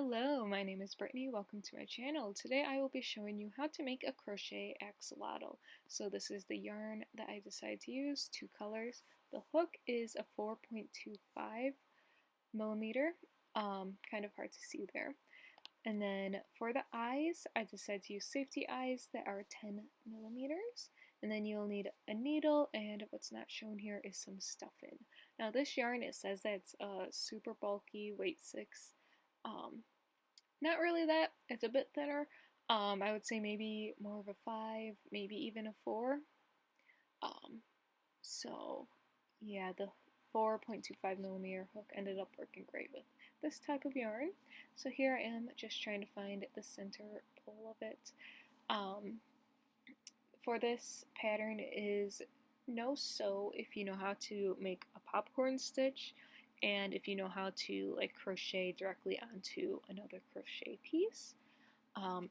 Hello, my name is Brittany. Welcome to my channel. Today I will be showing you how to make a crochet axolotl. So this is the yarn that I decided to use, two colors. The hook is a 4.25 millimeter, kind of hard to see there. And then for the eyes, I decided to use safety eyes that are 10 millimeters. And then you'll need a needle, and what's not shown here is some stuffing. Now this yarn, it says that it's super bulky, weight 6. Not really that, it's a bit thinner. I would say maybe more of a 5, maybe even a 4. So yeah, the 4.25 millimeter hook ended up working great with this type of yarn. So here I am just trying to find the center pole of it. For this pattern is no sew if you know how to make a popcorn stitch, and if you know how to like crochet directly onto another crochet piece.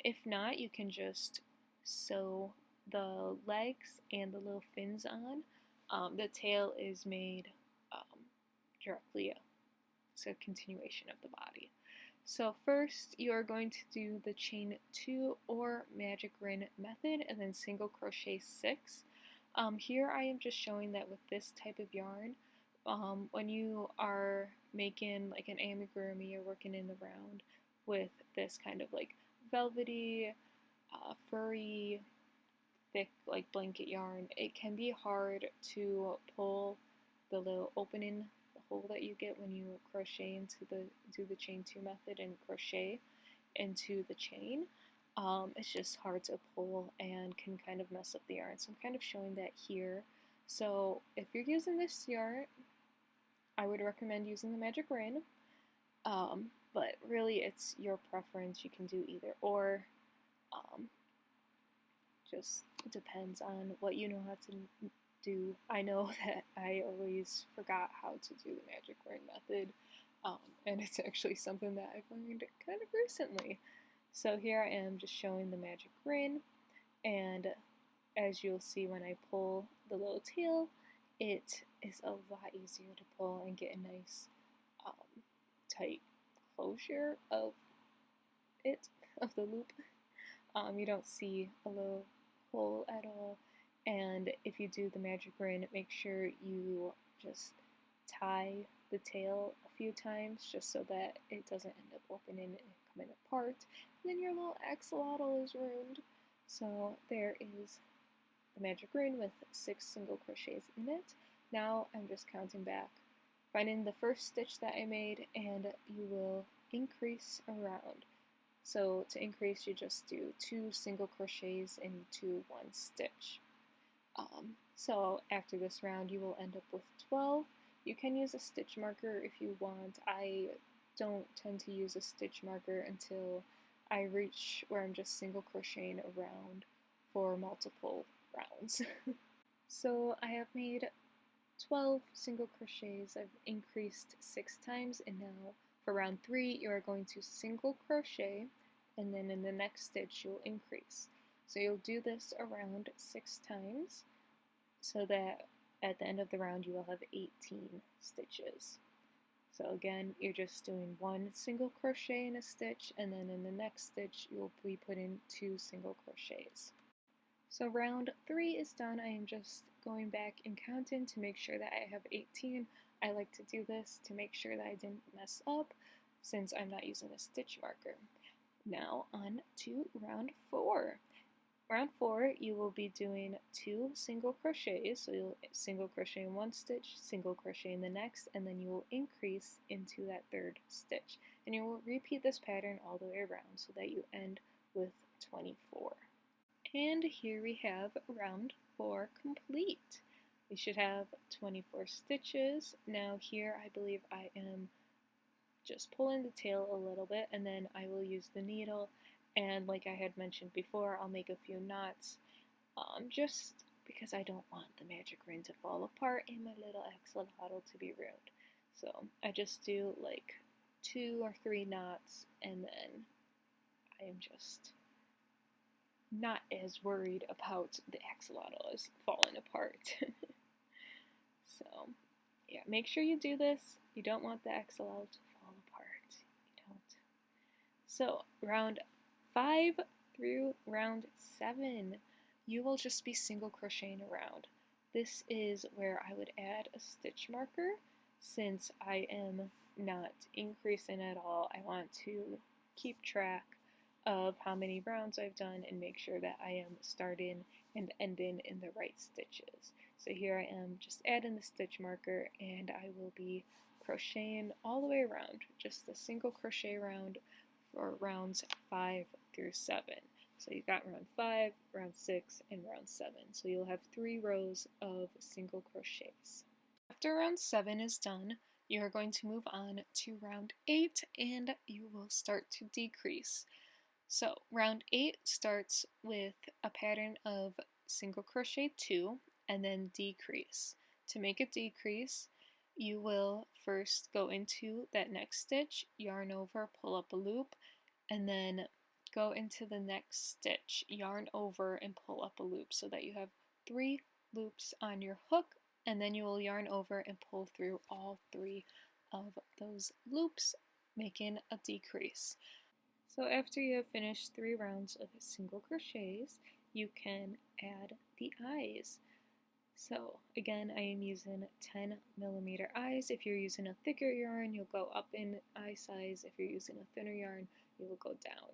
If not, you can just sew the legs and the little fins on. The tail is made directly, it's a continuation of the body. So first you are going to do the chain 2 or magic ring method and then single crochet 6. Here I am just showing that with this type of yarn, when you are making like an amigurumi or working in the round with this kind of like velvety, furry, thick like blanket yarn, it can be hard to pull the little opening, the hole that you get when you crochet into do the chain 2 method and crochet into the chain. It's just hard to pull and can kind of mess up the yarn. So I'm kind of showing that here. So if you're using this yarn, I would recommend using the magic ring, but really it's your preference. You can do either or. Just depends on what you know how to do. I know that I always forgot how to do the magic ring method, and it's actually something that I've learned kind of recently. So here I am just showing the magic ring, and as you'll see when I pull the little tail, it is a lot easier to pull and get a nice tight closure of it, of the loop. You don't see a little hole at all, and if you do the magic ring, make sure you just tie the tail a few times just so that it doesn't end up opening and coming apart. And then your little axolotl is ruined. So there is the magic ring with 6 single crochets in it. Now I'm just counting back, finding the first stitch that I made, and you will increase around. So to increase, you just do 2 single crochets into 1 stitch. So after this round, you will end up with 12. You can use a stitch marker if you want. I don't tend to use a stitch marker until I reach where I'm just single crocheting around for multiple rounds. So I have made 12 single crochets. I've increased 6 times, and now for round 3 you are going to single crochet, and then in the next stitch you'll increase. So you'll do this around 6 times so that at the end of the round you will have 18 stitches. So again, you're just doing 1 single crochet in a stitch, and then in the next stitch you'll be putting 2 single crochets. So round 3 is done. I am just going back and counting to make sure that I have 18. I like to do this to make sure that I didn't mess up since I'm not using a stitch marker. Now on to round 4. Round 4, you will be doing 2 single crochets, so you'll single crochet in 1 stitch, single crochet in the next, and then you will increase into that 3rd stitch. And you will repeat this pattern all the way around so that you end with 24. And here we have round 4 complete. We should have 24 stitches. Now here I believe I am just pulling the tail a little bit, and then I will use the needle, and like I had mentioned before, I'll make a few knots just because I don't want the magic ring to fall apart and my little axolotl to be ruined. So I just do like 2 or 3 knots, and then I am just not as worried about the axolotl as falling apart. So yeah, make sure you do this. You don't want the axolotl to fall apart. You don't So round 5 through round 7, you will just be single crocheting around. This is where I would add a stitch marker since I am not increasing at all. I want to keep track of how many rounds I've done and make sure that I am starting and ending in the right stitches. So here I am just adding the stitch marker, and I will be crocheting all the way around, just a single crochet round for rounds 5 through 7. So you got round 5, round 6, and round 7. So you'll have 3 rows of single crochets. After round 7 is done, you are going to move on to round 8, and you will start to decrease. So round 8 starts with a pattern of single crochet 2 and then decrease. To make a decrease, you will first go into that next stitch, yarn over, pull up a loop, and then go into the next stitch, yarn over, and pull up a loop so that you have 3 loops on your hook, and then you will yarn over and pull through all 3 of those loops, making a decrease. So after you have finished 3 rounds of single crochets, you can add the eyes. So again, I am using 10mm eyes. If you're using a thicker yarn, you'll go up in eye size. If you're using a thinner yarn, you will go down.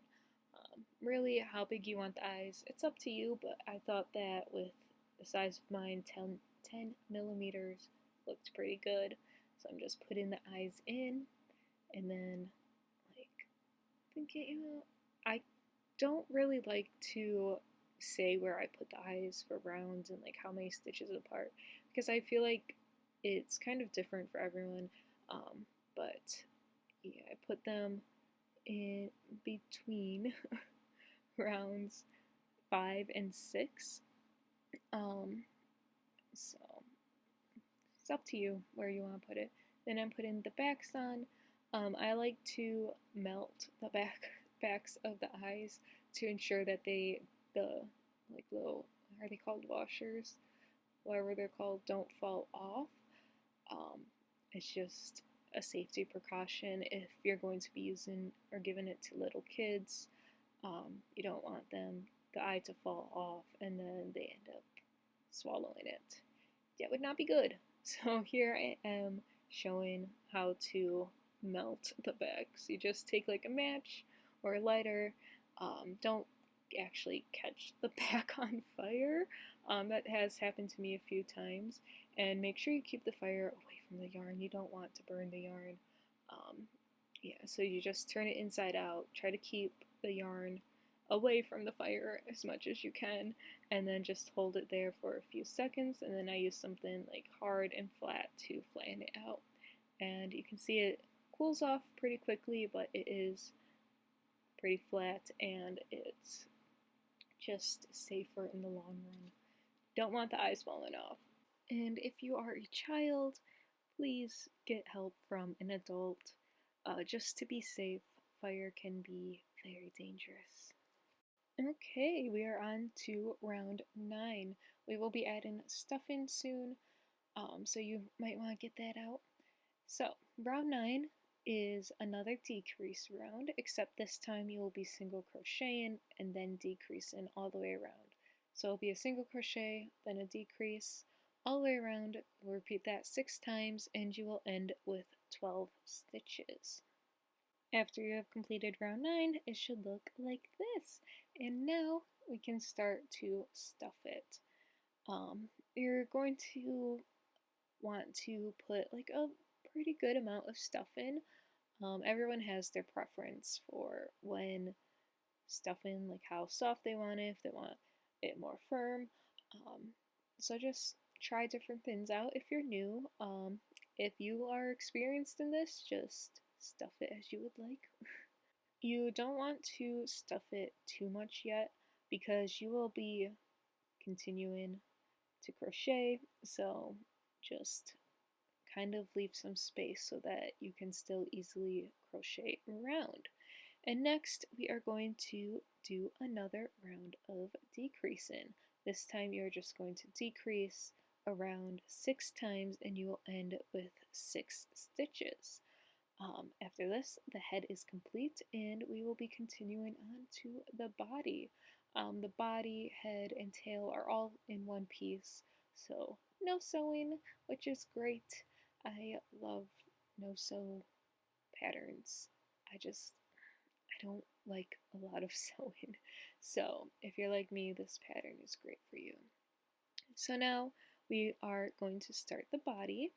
Really, how big you want the eyes, it's up to you, but I thought that with the size of mine, 10mm looked pretty good. So I'm just putting the eyes in, and then I don't really like to say where I put the eyes for rounds and like how many stitches apart, because I feel like it's kind of different for everyone. But yeah, I put them in between rounds 5 and 6. So it's up to you where you want to put it. Then I'm putting the backs on. I like to melt the backs of the eyes to ensure that the like little, are they called washers? Whatever they're called, don't fall off. It's just a safety precaution if you're going to be using or giving it to little kids. You don't want the eye to fall off and then they end up swallowing it. That would not be good. So here I am showing how to melt the backs. You just take like a match or a lighter. Don't actually catch the back on fire. That has happened to me a few times. And make sure you keep the fire away from the yarn. You don't want to burn the yarn. Yeah, so you just turn it inside out. Try to keep the yarn away from the fire as much as you can, and then just hold it there for a few seconds, and then I use something like hard and flat to flatten it out. And you can see it cools off pretty quickly, but it is pretty flat and it's just safer in the long run. Don't want the eyes falling off. And if you are a child, please get help from an adult. Just to be safe, fire can be very dangerous. Okay, we are on to round 9. We will be adding stuffing soon, so you might want to get that out. So, round 9 is another decrease round, except this time you will be single crocheting and then decreasing all the way around. So it'll be a single crochet, then a decrease, all the way around. We'll repeat that 6 times and you will end with 12 stitches. After you have completed round 9, it should look like this. And now we can start to stuff it. You're going to want to put like a pretty good amount of stuff in. Everyone has their preference for when stuffing, like how soft they want it, if they want it more firm. So just try different things out if you're new. If you are experienced in this, just stuff it as you would like. You don't want to stuff it too much yet because you will be continuing to crochet, so just kind of leave some space so that you can still easily crochet around. And next we are going to do another round of decreasing. This time you're just going to decrease around 6 times and you will end with 6 stitches. After this, the head is complete, and we will be continuing on to the body. The body, head, and tail are all in one piece, so no sewing, which is great. I love no sew patterns. I don't like a lot of sewing. So if you're like me, this pattern is great for you. So now we are going to start the body,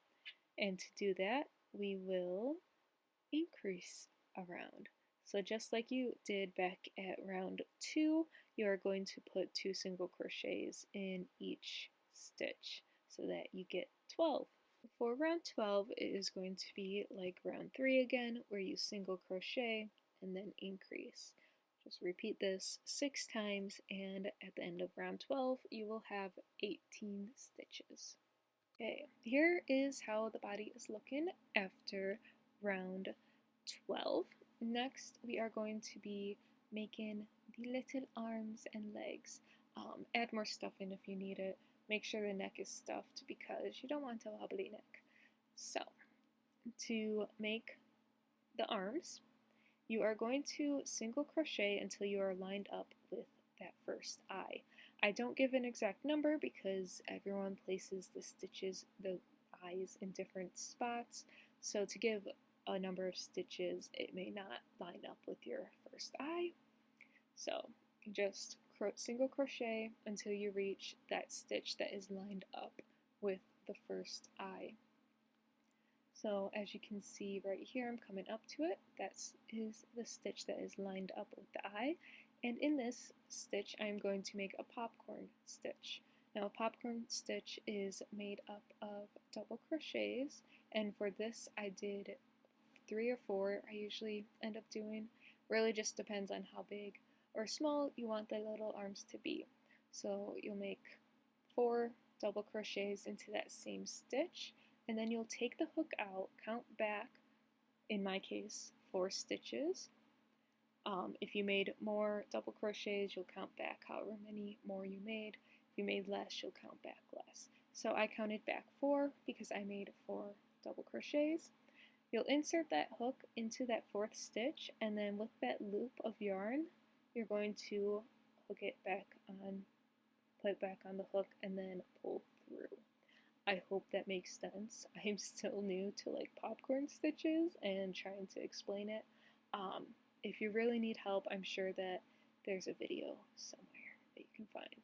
and to do that, we will increase a round. So just like you did back at round 2, you are going to put 2 single crochets in each stitch so that you get 12. For round 12, it is going to be like round 3 again, where you single crochet and then increase. Just repeat this 6 times, and at the end of round 12, you will have 18 stitches. Okay, here is how the body is looking after round 12. Next, we are going to be making the little arms and legs. Add more stuff in if you need it. Make sure the neck is stuffed because you don't want a wobbly neck. So, to make the arms, you are going to single crochet until you are lined up with that first eye. I don't give an exact number because everyone places the stitches, the eyes, in different spots. So to give a number of stitches, it may not line up with your first eye. So just single crochet until you reach that stitch that is lined up with the first eye. So as you can see right here, I'm coming up to it. That is the stitch that is lined up with the eye. And in this stitch, I'm going to make a popcorn stitch. Now, a popcorn stitch is made up of double crochets, and for this, I did 3 or 4. I usually end up doing. Really just depends on how big or small you want the little arms to be. So you'll make 4 double crochets into that same stitch, and then you'll take the hook out, count back, in my case, 4 stitches. If you made more double crochets, you'll count back however many more you made. If you made less, you'll count back less. So I counted back 4 because I made 4 double crochets. You'll insert that hook into that 4th stitch, and then with that loop of yarn, you're going to hook it back on, put it back on the hook, and then pull through. I hope that makes sense. I'm still new to like popcorn stitches and trying to explain it. If you really need help, I'm sure that there's a video somewhere that you can find.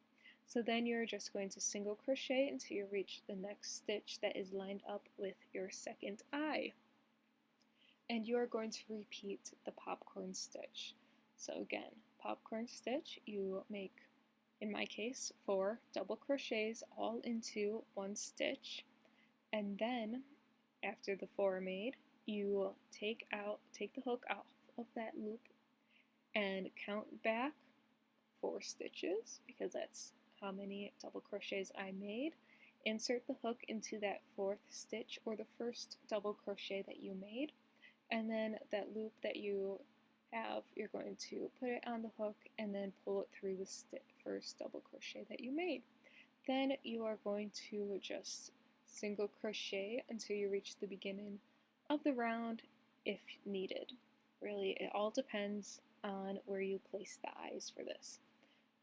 So then you're just going to single crochet until you reach the next stitch that is lined up with your second eye. And you're going to repeat the popcorn stitch. So again, popcorn stitch, you make, in my case, 4 double crochets all into one stitch, and then after the 4 are made, you take the hook off of that loop and count back 4 stitches because that's how many double crochets I made. Insert the hook into that 4th stitch or the first double crochet that you made, and then that loop that you have, you're going to put it on the hook and then pull it through the first double crochet that you made. Then you are going to just single crochet until you reach the beginning of the round if needed. Really, it all depends on where you place the eyes for this.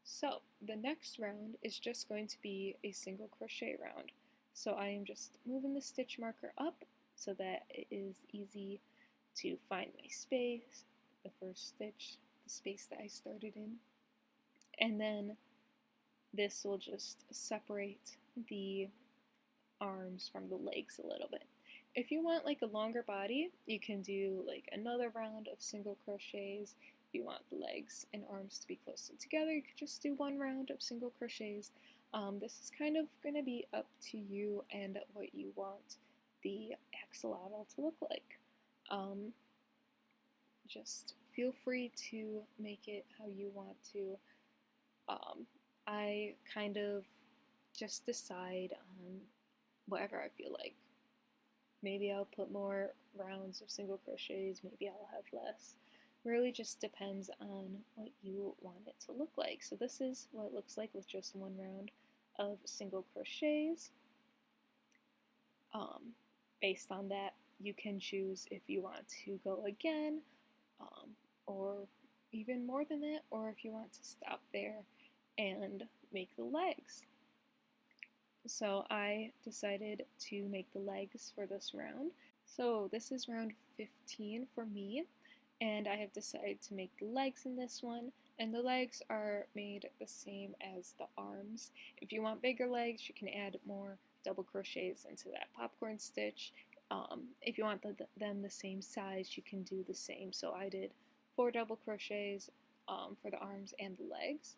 So the next round is just going to be a single crochet round. So I am just moving the stitch marker up so that it is easy to find my space, the first stitch, the space that I started in. And then this will just separate the arms from the legs a little bit. If you want like a longer body, you can do like another round of single crochets. If you want the legs and arms to be closer together, you could just do 1 round of single crochets. This is kind of going to be up to you and what you want the axolotl to look like. Just feel free to make it how you want to. I kind of just decide on whatever I feel like. Maybe I'll put more rounds of single crochets, maybe I'll have less. Really just depends on what you want it to look like. So this is what it looks like with just 1 round of single crochets. Based on that, you can choose if you want to go again, or even more than that, or if you want to stop there and make the legs. So I decided to make the legs for this round. So this is round 15 for me, and I have decided to make the legs in this one, and the legs are made the same as the arms. If you want bigger legs, you can add more double crochets into that popcorn stitch. If you want them the same size, you can do the same. So I did 4 double crochets for the arms and the legs.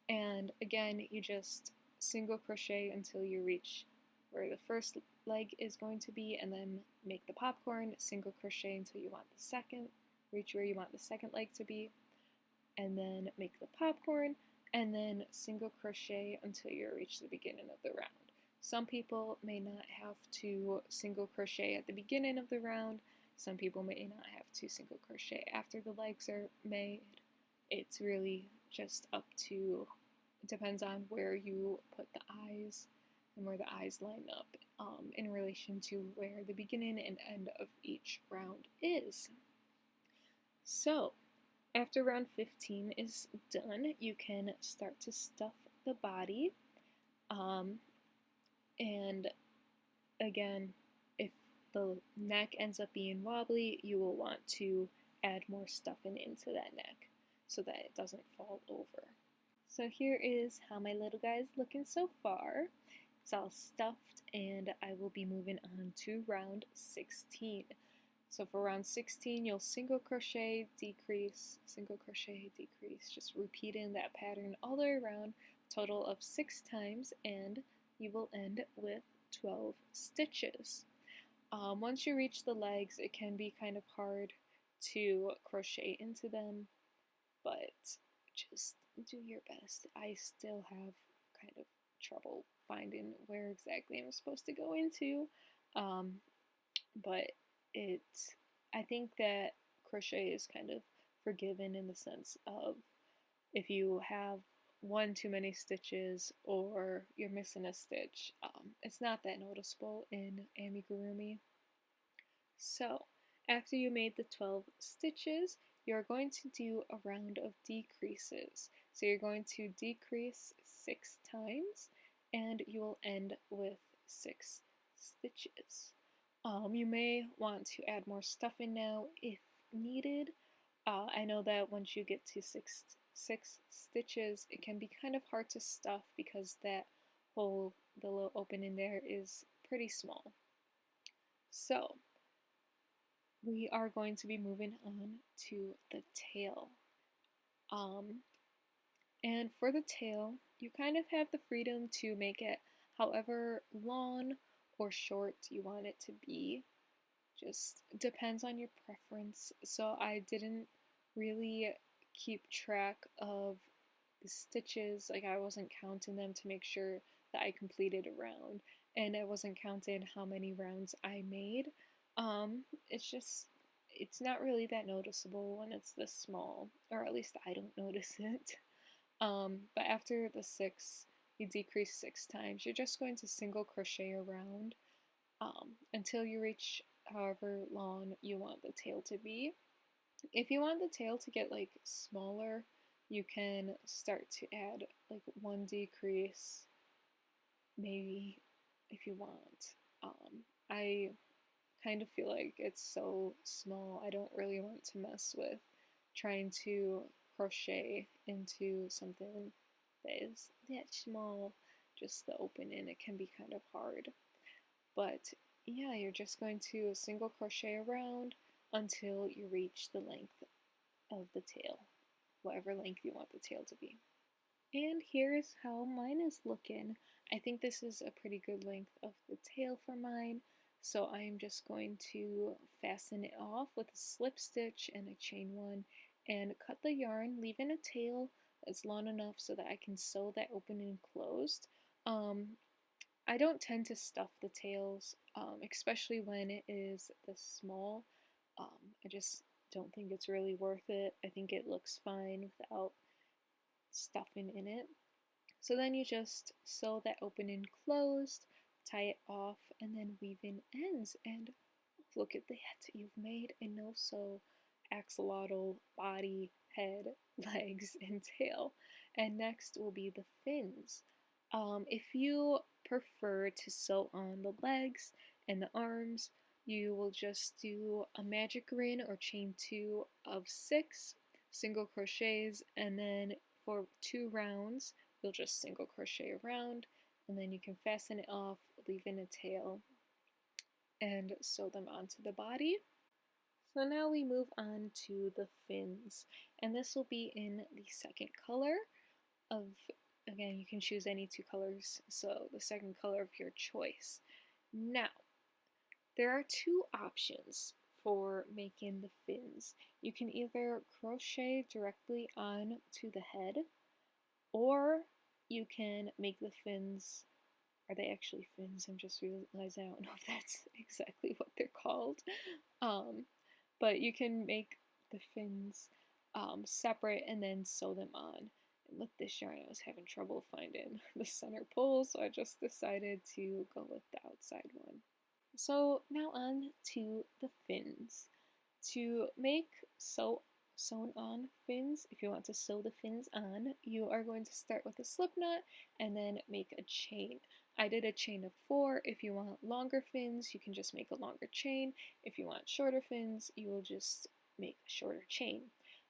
And again, you just single crochet until you reach where the first leg is going to be, and then make the popcorn, single crochet until you want the second, reach where you want the second leg to be, and then make the popcorn, and then single crochet until you reach the beginning of the round. Some people may not have to single crochet at the beginning of the round. Some people may not have to single crochet after the legs are made. It's really just up to, it depends on where you put the eyes and where the eyes line up in relation to where the beginning and end of each round is. So after round 15 is done, you can start to stuff the body. And again, if the neck ends up being wobbly, you will want to add more stuffing into that neck so that it doesn't fall over. So here is how my little guy is looking so far. It's all stuffed, and I will be moving on to round 16. So for round 16, you'll single crochet, decrease, single crochet, decrease, just repeating that pattern all the way around, total of 6 times, and you will end with 12 stitches. Once you reach the legs, it can be kind of hard to crochet into them, but just do your best. I still have kind of trouble finding where exactly I'm supposed to go into, but I think that crochet is kind of forgiven in the sense of if you have one too many stitches or you're missing a stitch, it's not that noticeable in amigurumi. So after you made the 12 stitches, you're going to do a round of decreases. So you're going to decrease 6 times, and you will end with 6 stitches. You may want to add more stuffing now if needed. I know that once you get to six stitches, it can be kind of hard to stuff because that hole, the little opening there, is pretty small. So we are going to be moving on to the tail. And for the tail, you kind of have the freedom to make it however long or short you want it to be. Just depends on your preference. So I didn't really keep track of the stitches, like I wasn't counting them to make sure that I completed a round, and I wasn't counting how many rounds I made. It's not really that noticeable when it's this small, or at least I don't notice it. But after the 6, you decrease 6 times. You're just going to single crochet around until you reach however long you want the tail to be. If you want the tail to get like smaller, you can start to add like 1 decrease, maybe, if you want. I kind of feel like it's so small, I don't really want to mess with trying to crochet into something that is that small. Just the opening, it can be kind of hard. But yeah, you're just going to single crochet around until you reach the length of the tail, whatever length you want the tail to be. And here's how mine is looking. I think this is a pretty good length of the tail for mine, so I'm just going to fasten it off with a slip stitch and a chain 1 and cut the yarn, leaving a tail that's long enough so that I can sew that opening closed. I don't tend to stuff the tails, especially when it is this small. I just don't think it's really worth it. I think it looks fine without stuffing in it. So then you just sew that opening closed, tie it off, and then weave in ends, and look at that, you've made a no-sew axolotl body, head, legs, and tail. And next will be the fins. If you prefer to sew on the legs and the arms, you will just do a magic ring or chain 2 of 6 single crochets, and then for 2 rounds you'll just single crochet around, and then you can fasten it off, leaving a tail, and sew them onto the body. So now we move on to the fins, and this will be in the second color of, again, you can choose any 2 colors, so the second color of your choice. Now, there are 2 options for making the fins. You can either crochet directly on to the head, or you can make the fins. Are they actually fins? I'm just realizing I don't know if that's exactly what they're called. But you can make the fins separate and then sew them on. And with this yarn, I was having trouble finding the center pole, so I just decided to go with the outside one. So now on to the fins. To make sewn on fins, if you want to sew the fins on, you are going to start with a slip knot and then make a chain. I did a chain of 4. If you want longer fins, you can just make a longer chain. If you want shorter fins, you will just make a shorter chain.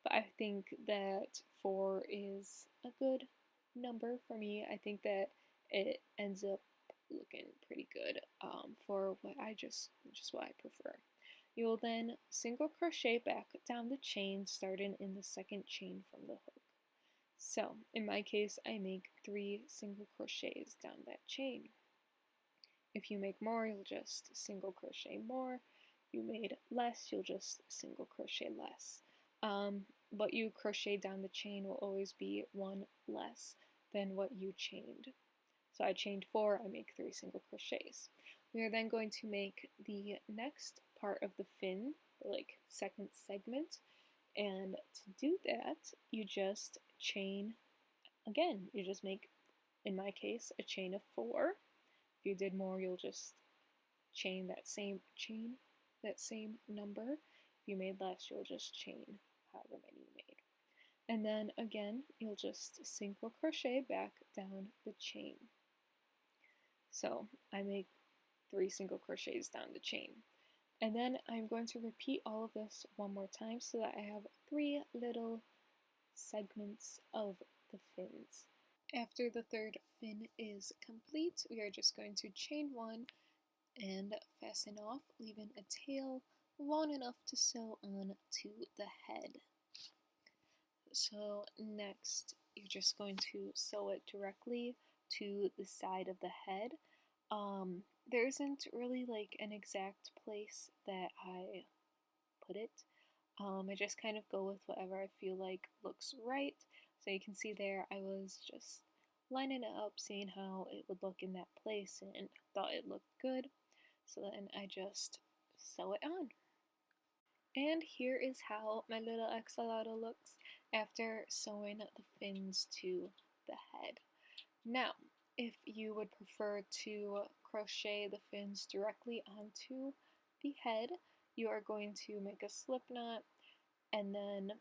But I think that 4 is a good number for me. I think that it ends up looking pretty good for what what I prefer. You will then single crochet back down the chain, starting in the second chain from the hook. So in my case, I make 3 single crochets down that chain. If you make more, you'll just single crochet more. If you made less, you'll just single crochet less. What you crochet down the chain will always be 1 less than what you chained. So I chained 4, I make 3 single crochets. We are then going to make the next part of the fin, the second segment, and to do that, you just chain again. You just make, in my case, a chain of 4. If you did more, you'll just chain that same number. If you made less, you'll just chain however many you made. And then again, you'll just single crochet back down the chain. So I make 3 single crochets down the chain. And then I'm going to repeat all of this one more time so that I have 3 little segments of the fins. After the third fin is complete, we are just going to chain 1 and fasten off, leaving a tail long enough to sew on to the head. So next, you're just going to sew it directly to the side of the head. There isn't really an exact place that I put it. I just kind of go with whatever I feel like looks right. So you can see there I was just lining it up, seeing how it would look in that place, and thought it looked good. So then I just sew it on. And here is how my little axolotl looks after sewing the fins to the head. Now, if you would prefer to crochet the fins directly onto the head, you are going to make a slip knot and then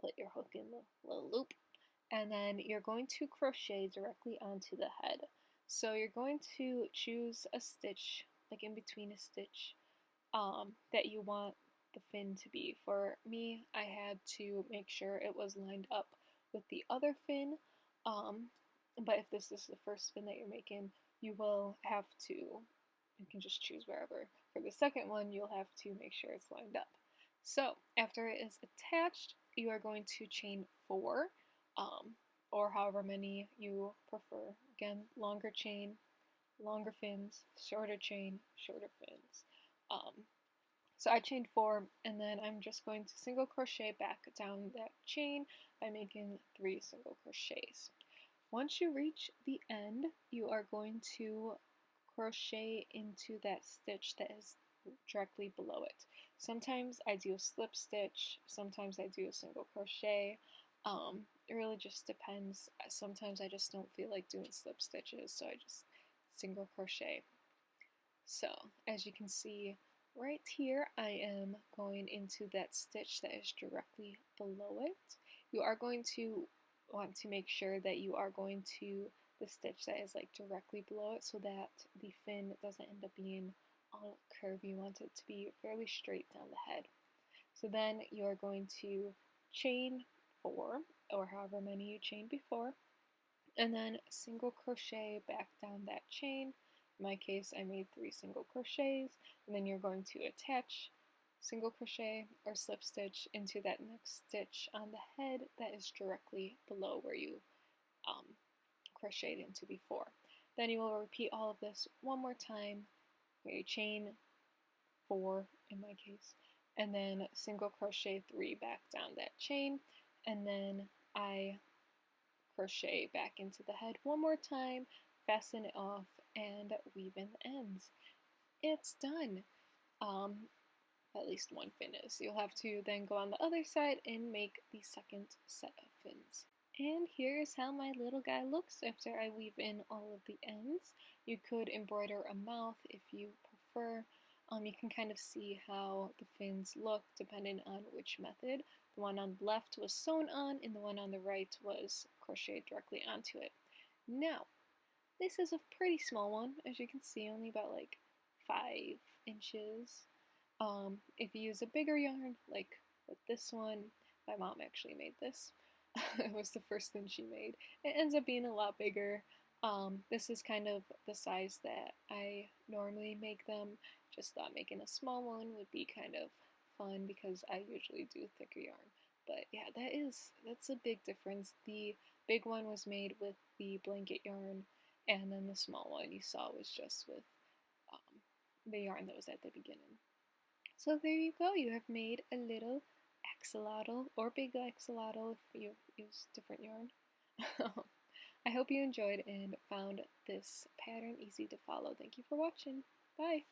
put your hook in the little loop, and then you're going to crochet directly onto the head. So you're going to choose a stitch, in between a stitch, that you want the fin to be. For me, I had to make sure it was lined up with the other fin, but if this is the first fin that you're making, you will have to, you can just choose wherever. For the second one, you'll have to make sure it's lined up. So after it is attached, you are going to chain 4, or however many you prefer. Again, longer chain, longer fins, shorter chain, shorter fins. So I chained 4, and then I'm just going to single crochet back down that chain by making 3 single crochets. Once you reach the end, you are going to crochet into that stitch that is directly below it. Sometimes I do a slip stitch, sometimes I do a single crochet. It really just depends. Sometimes I just don't feel like doing slip stitches, so I just single crochet. So as you can see, right here I am going into that stitch that is directly below it. You are going to want to make sure that you are going to the stitch that is like directly below it so that the fin doesn't end up being all curvy. You want it to be fairly straight down the head. So then you're going to chain 4 or however many you chained before, and then single crochet back down that chain. In my case, I made 3 single crochets, and then you're going to attach single crochet or slip stitch into that next stitch on the head that is directly below where you crocheted into before. Then you will repeat all of this one more time, where you chain 4 in my case, and then single crochet 3 back down that chain, and then I crochet back into the head one more time, fasten it off, and weave in the ends. It's done. At least one fin is. You'll have to then go on the other side and make the second set of fins. And here's how my little guy looks after I weave in all of the ends. You could embroider a mouth if you prefer. You can kind of see how the fins look depending on which method. The one on the left was sewn on and the one on the right was crocheted directly onto it. Now, this is a pretty small one, as you can see, only about like 5 inches. If you use a bigger yarn, like with this one, my mom actually made this. It was the first thing she made. It ends up being a lot bigger. This is kind of the size that I normally make them. Just thought making a small one would be kind of fun because I usually do thicker yarn. But yeah, that's a big difference. The big one was made with the blanket yarn, and then the small one you saw was just with the yarn that was at the beginning. So there you go, you have made a little axolotl or big axolotl if you use different yarn. I hope you enjoyed and found this pattern easy to follow. Thank you for watching. Bye!